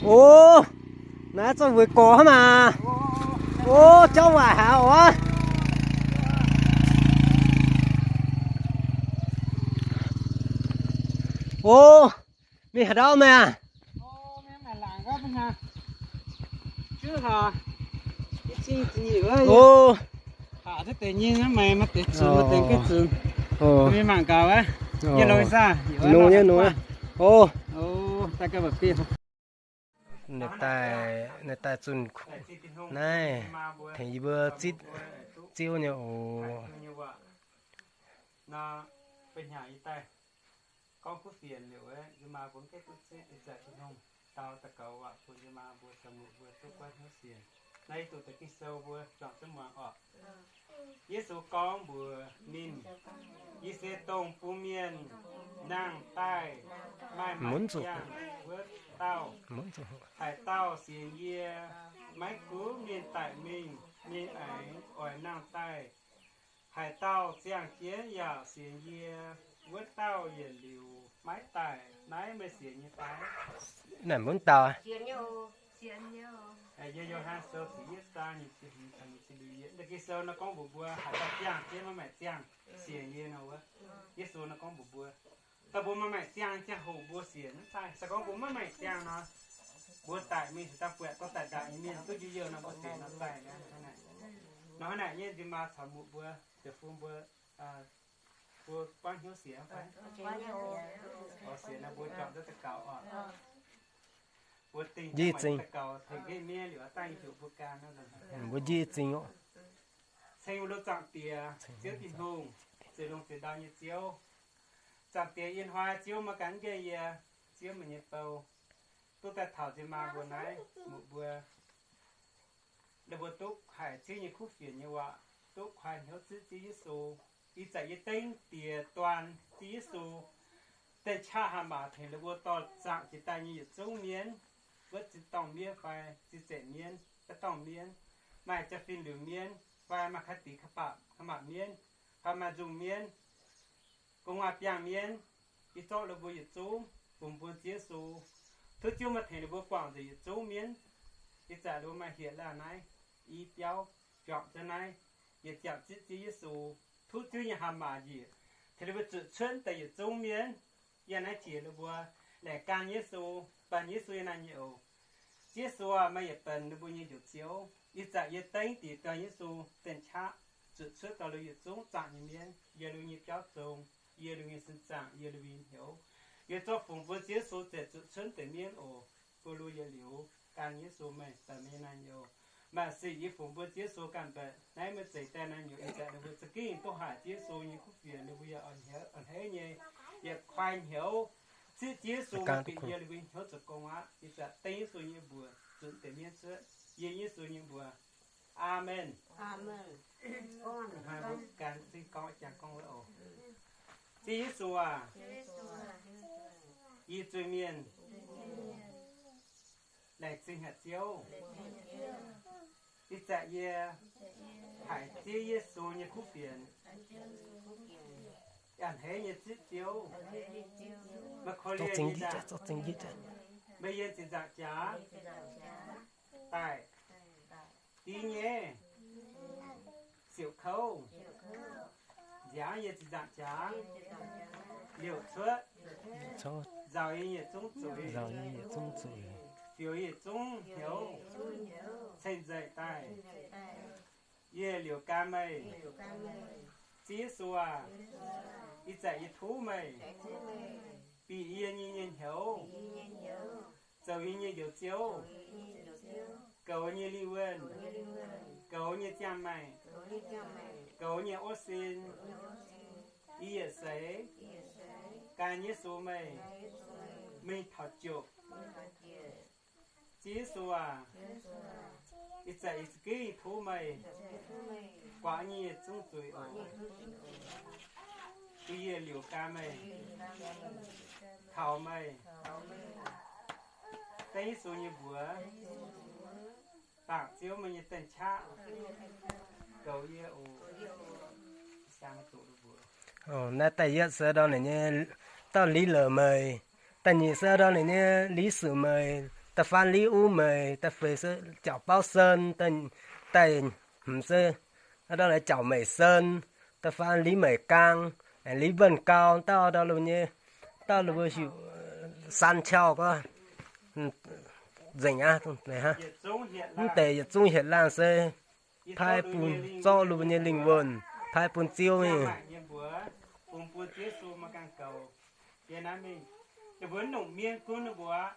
ô nãy cho vừa có mà ô cho vào hả ủa ô mi ở đâu mẹ ô mẹ mà làng đó bên nhà chứ hả cái chi nhiều ấy ô hả thế tự nhiên á mày mà tự chừng mà tự cái chừng ô mày mảng cào á giờ lôi xa nuôi nhá nuôi ô ô ta cái bậc kia người ta chun này thì vừa chít chiêu nhiều nó bên nhà y tay con cứ phiền liệu ấy nhưng mà vẫn cái chút xíu giờ thì không tao ta cầu ạ phụ nhưng mà vừa sầm vừa tôi quay hết xiên nay tụi ta cái sâu vừa chọn tấm mảng ọt Giêsu con vừa min Giêsu tông phu miên nàng tai mai muốn mặt giang vớt tao hải tao xiên ye máy cứu miên tại mình miên ấy ỏi nàng tai hải tao giang chiến ya xiên ye vớt tao yên liu máy tai nãy mới xiên như tai này muốn tao à ai giờ hai sâu thì biết ta nhỉ thì thành thì bị để cái sâu nó có bùa hải tao giang chiến mà mẹ giang xiên ye nào á cái sâu nó có bùa ta bùa mà mẹ giang cha hồ bùa xiên sai sao có bùa mà mẹ giang nó bùa tại mình ta quẹt có tại đại mình cứ giờ nó bùa xiên nó tại này nó này như thì mà thằng một bùa để phun bùa bao nhiêu xiên phải xiên là bùa chọn rất là cao bùa tình cho mày rất cao thì cái mía lửa tay chịu bùa can nó là bùa gì chính ó xem lúc chọn tiền chiếu tiền hùng sử dụng tiền đào như chiếu chọn tiền yên hoa chiếu mà cắn cái gì chiếu mình nhập vào tôi ta thảo thì mà bữa nay một bữa để bữa túc hải chứ như khúc phiền như vậy túc hải nhớ chữ Giêsu đi chạy cái tên tiền toàn Giêsu tên cha hà mà thì là bữa to dạng chỉ tay như giống miến với chỉ tòng miến phải chỉ dễ miến cái tòng miến màจะฟินหรือเมียนว่ามาคัดตีขปะขมับเมียนพามาจุงเมียนกงว่าเปียงเมียนอีโต้ระบุยจูปุ่มปุ่นเจียสูทุกจู่มาเห็นระบุกว่างจะยจูเมียนอีจ่าดูมาเหียแล้วไหนอีเปียวจอบจะไหนอย่าจับจิตเจียสูทุกจู่ยังหามาจีเทระบุจุดเชิญแต่ยจูเมียนยังไหนจีระบุแหล่การเยซูปันเยซูยังไงเยโอเจียสูไม่อยากเป็นระบุยังหยุดเจียวอีจ่าเยเต้งตีตัวเยซูเต็นชาจุดเชื่อตัวเราอยู่สูงจ่าอย่างเมียนเยลูยีเจ้าทรงเยลูยีสินจ่าเยลูยีเหวเยจ้าฝงบุญเยซูเจ็ดจุดเชื่อแต่เมียนโอปูรูเยลิวการเยซูไม่แต่ไม่นานโยมาสิยีฝงบุญเยซูกันไปไหนมันใจแต่นั้นอยู่อีจ่าเราจะกินตัวหาเยซูยีคู่เฟียเราอย่าอ่อนเหเนี่ยอย่าควายเหวสิเยซูมันเป็นเยลูยีเหวจะกงอ่ะอีจ่าเต้งสูยีบัวจุดแต่เมียนเชื่อเยซูยีบัวAmen. Amen. Con hai bố can xin con chẳng con với ổ. Giêsu à. Y truy miên. Lại xin hạt chiếu. Y chạy ye. Hải chi Giêsu như khúc phiền. Anh thấy như chiếc chiếu. Mà khó liệt như đã. Bây giờ chỉ dạng chá. Tại. Tí nhé xỉu khâu giá như chỉ dạng chá liệu suất giàu y như trung tuổi phiếu y trung hiếu xây dậy tay y liệu ca mây chí xua y dạy y thú mây bị y như nhiên hiếu giàu y như điều chiếu cầu như li quên cầu như cha mày cầu như ô xin y ở sấy ca như số mày mình thọ chụp chí số à ít dạy cái thú mày quả như trung tuổi ở y liều ca mày thảo mày cái số như bữa bạc chiếu mình tên cha cầu ye ô sang tụ được nãy tại giờ sơ đó này nhé tao lý lờ mời tại nhị sơ đó này nhé lý sử mời ta phan lý u mày ta phải sơ chảo bao sơn tay sơ đó là chảo mày sơn ta phan lý mày cang lý vân cao tao đó là như tao là vừa chịu san treo có dành á này ha tệ trung hiện lang xe thái bùn do luôn như linh vườn thái bùn chiêu này Việt Nam mình cái vốn nông miên cũng được bùa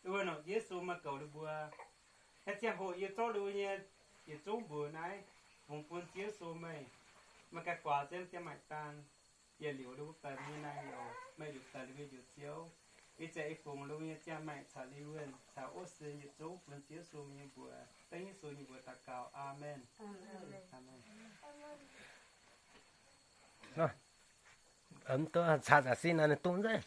vốn nông Giêsu mà cầu được bùa cái chiếc hội yêu cho luôn như yêu cho bùa này vùng vốn Giêsu mày mà cái quả trên cái mạch tan giờ liệu được tận như này rồi mày được tận với được chiếu cái chạy cùng luôn như cha mẹ trả lưu nguyên trả ốt sinh yêu cho vốn Giêsu như bùa tới như số như bùa ta cầu amen ấm tôi xả xả xin là tung đấy